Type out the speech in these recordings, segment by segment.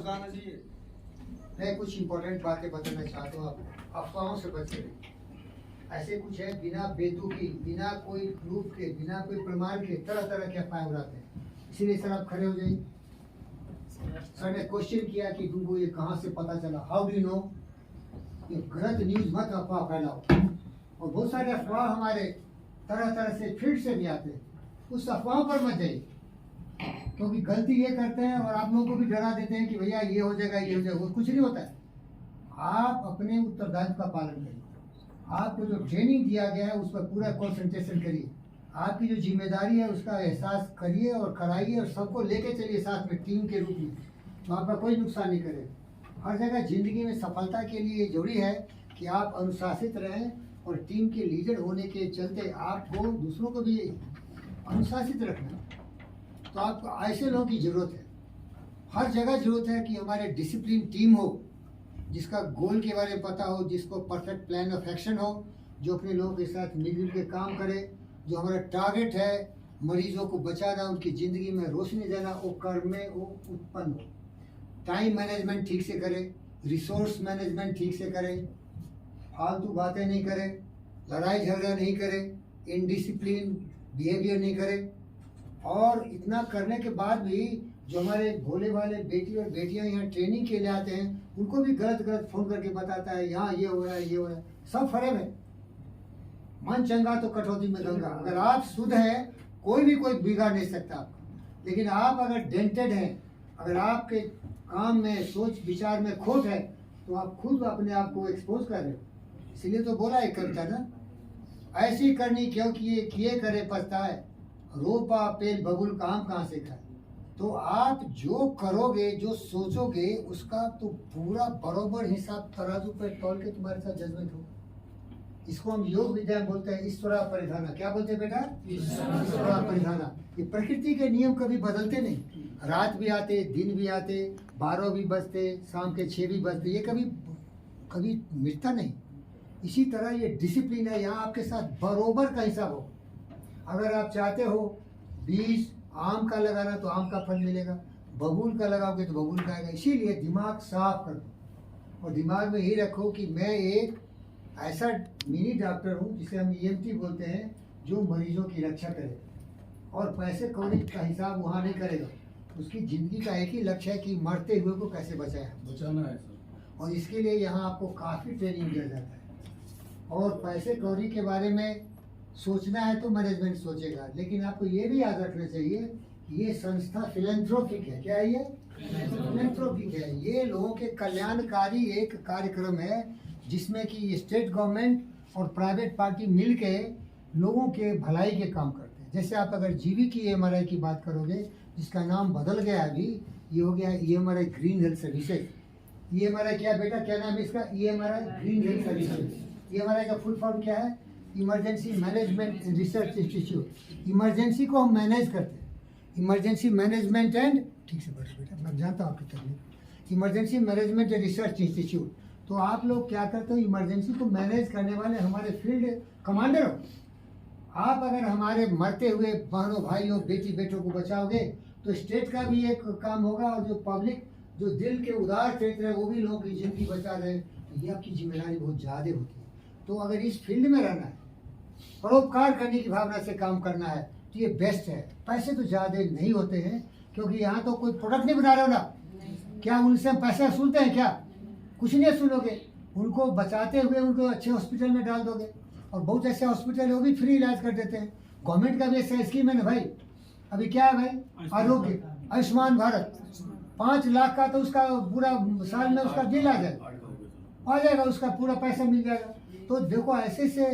बताना चाहिए। मैं कुछ इंपॉर्टेंट बातें बताना चाहता हूँ, आप अफवाहों से बचे ऐसे कुछ है बिना बेतुकी, बिना कोई प्रूफ के, बिना कोई प्रमाण के तरह तरह के अफवाह उड़ाते हैं। इसीलिए सर आप खड़े हो जाइए। सर ने क्वेश्चन किया कि तुमको ये कहाँ से पता चला, हाउ डू यू नो। ये गलत न्यूज मत अफवाह फैलाओ। और बहुत सारे अफवाह हमारे तरह तरह से फील्ड से भी आते हैं, उस अफवाहों पर मत जाइए, क्योंकि गलती ये करते हैं और आप लोगों को भी डरा देते हैं कि भैया ये हो जाएगा, ये हो जाएगा। वो कुछ नहीं होता है। आप अपने उत्तरदायित्व का पालन करिए। आपको जो ट्रेनिंग दिया गया है उस पर पूरा कंसंट्रेशन करिए। आपकी जो जिम्मेदारी है उसका एहसास करिए और कराइए और सबको लेके चलिए साथ में, टीम के रूप में। तो आपका कोई नुकसान नहीं करेगा। हर जगह जिंदगी में सफलता के लिए जरूरी है कि आप अनुशासित रहें, और टीम के लीडर होने के चलते आपको दूसरों को भी अनुशासित रखना। तो आपको ऐसे लोगों की जरूरत है। हर जगह जरूरत है कि हमारे डिसिप्लिन टीम हो, जिसका गोल के बारे में पता हो, जिसको परफेक्ट प्लान ऑफ एक्शन हो, जो अपने लोगों के साथ मिलजुल के काम करे, जो हमारा टारगेट है मरीजों को बचाना, उनकी ज़िंदगी में रोशनी देना, वो कर्म में वो उत्पन्न हो। टाइम मैनेजमेंट ठीक से करे, रिसोर्स मैनेजमेंट ठीक से करे, फालतू बातें नहीं करे, लड़ाई झगड़ा नहीं करे, इनडिसिप्लिन बिहेवियर नहीं करे। और इतना करने के बाद भी जो हमारे भोले भाले बेटी और बेटियां यहाँ ट्रेनिंग के लिए आते हैं, उनको भी गलत गलत फोन करके बताता है यहाँ ये हो रहा है, ये हो रहा है। सब फरेब है। मन चंगा तो कटौती में गंगा। अगर आप शुद्ध हैं, कोई भी कोई बिगाड़ नहीं सकता आपको। लेकिन आप अगर डेंटेड हैं, अगर आपके काम में सोच विचार में खोट है, तो आप खुद अपने आप को एक्सपोज कर रहे हो। इसलिए तो बोला एक कविता ना, ऐसी करनी क्यों किए करे पछताए, रोपा पेल बबुल काम कहाँ से खाए। तो आप जो करोगे, जो सोचोगे, उसका तो पूरा बरोबर हिसाब तराजू पे तौल के तुम्हारे साथ जजमेंट होगा। इसको हम योग विद्या में बोलते हैं ईश्वरा परिधाना। क्या बोलते हैं बेटा? ईश्वरा परिधाना। ये प्रकृति के नियम कभी बदलते नहीं। रात भी आते, दिन भी आते, 12 भी बजते, शाम के 6 भी बजते, ये कभी मिटता नहीं। इसी तरह ये डिसिप्लिन है, यहाँ आपके साथ बरोबर का हिसाब हो। अगर आप चाहते हो बीज आम का लगाना तो आम का फल मिलेगा, बबूल का लगाओगे तो बबूल का आएगा। इसीलिए दिमाग साफ कर दो और दिमाग में यही रखो कि मैं एक ऐसा मिनी डॉक्टर हूँ, जिसे हम EMT बोलते हैं, जो मरीजों की रक्षा करे और पैसे कौड़ी का हिसाब वहाँ नहीं करेगा। उसकी ज़िंदगी का एक ही लक्ष्य है कि मरते हुए को कैसे बचाना है सर। और इसके लिए यहाँ आपको काफ़ी ट्रेनिंग दिया जाता है। और पैसे कौड़ी के बारे में सोचना है तो मैनेजमेंट सोचेगा, लेकिन आपको ये भी याद रखना चाहिए कि ये संस्था फिलैंथ्रोपिक है। क्या है ये? फिलैंथ्रोपिक है। ये लोगों के कल्याणकारी एक कार्यक्रम है, जिसमें कि स्टेट गवर्नमेंट और प्राइवेट पार्टी मिल के लोगों के भलाई के काम करते हैं। जैसे आप अगर जीवी की EMRI की बात करोगे, जिसका नाम बदल गया अभी, ये हो गया EMRI green health services. EMRI क्या बेटा, क्या नाम है इसका? EMRI green health services. EMRI का फुल फॉर्म क्या है? Emergency management research institute. Emergency को हम मैनेज करते हैं, इमरजेंसी मैनेजमेंट एंड, ठीक से बैठो बेटा, मैं जानता हूँ आपकी तकलीफ। Emergency management and research institute. तो आप लोग क्या करते हो? इमरजेंसी को मैनेज करने वाले हमारे फील्ड कमांडर हो। आप अगर हमारे मरते हुए बहनों भाइयों बेटी बेटों को बचाओगे तो स्टेट का भी एक काम होगा, और जो पब्लिक, जो दिल के उदार चरित्र है, वो भी लोगों की जिंदगी बचा रहे। तो ये आपकी जिम्मेदारी बहुत ज़्यादा होती है। तो अगर इस फील्ड में रहना है, परोपकार करने की भावना से काम करना है, तो ये बेस्ट है। पैसे तो ज़्यादा नहीं होते हैं, क्योंकि यहाँ तो कोई प्रोडक्ट नहीं बना रहे हो ना। क्या उनसे हम पैसे वसूलते हैं? क्या कुछ नहीं सुनोगे। उनको बचाते हुए उनको अच्छे हॉस्पिटल में डाल दोगे, और बहुत ऐसे हॉस्पिटल है वो भी फ्री इलाज कर देते हैं। गवर्नमेंट का भी ऐसा स्कीम है ना भाई। अभी क्या है भाई? आरोग्य आयुष्मान भारत 5 लाख का, तो उसका पूरा साल में उसका बिल आ जाएगा, उसका पूरा पैसा मिल जाएगा। तो देखो, ऐसे से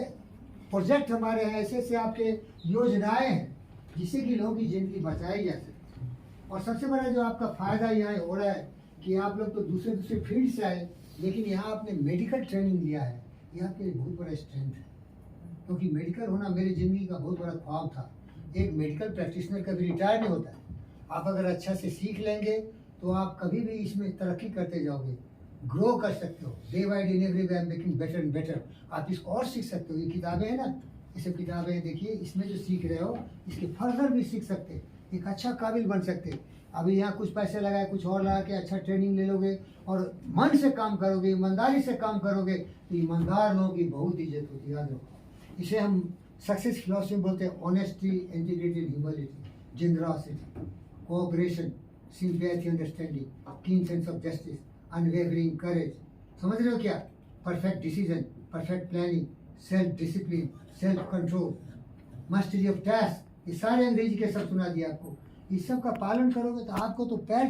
प्रोजेक्ट हमारे हैं, ऐसे से आपके योजनाएं हैं, जिससे कि लोगों की ज़िंदगी बचाई जा सके। और सबसे बड़ा जो आपका फ़ायदा यहाँ हो रहा है कि आप लोग तो दूसरे फील्ड से आए, लेकिन यहाँ आपने मेडिकल ट्रेनिंग लिया है। ये आपके लिए बहुत बड़ा स्ट्रेंथ है, क्योंकि मेडिकल होना मेरी ज़िंदगी का बहुत बड़ा ख्वाब था। एक मेडिकल प्रैक्टिशनर कभी रिटायर नहीं होता है। आप अगर अच्छा से सीख लेंगे तो आप कभी भी इसमें तरक्की करते जाओगे, ग्रो कर सकते हो। Day by day in every way I am making better and better. आप इसको और सीख सकते हो। ये किताबें हैं ना, ये सब किताबें देखिए, इसमें जो सीख रहे हो इसके फर्दर भी सीख सकते, एक अच्छा काबिल बन सकते। अभी यहाँ कुछ पैसे लगाए, कुछ और लगा के अच्छा ट्रेनिंग ले लोगे और मन से काम करोगे, ईमानदारी से काम करोगे, तो ईमानदार लोगों की बहुत इज्जत होती है, याद रखो। इसे हम सक्सेस फिलोसफी में बोलते हैं, honesty, integrity, humility, generosity, cooperation, sympathy, understanding, keen sense of justice, unwavering courage. समझ रहे हो क्या? Perfect decision, perfect planning, self discipline, self control, mastery of task, ये सारे अंग्रेजी के सब सुना दिया आपको। इस सब का पालन करोगे तो आपको तो पैर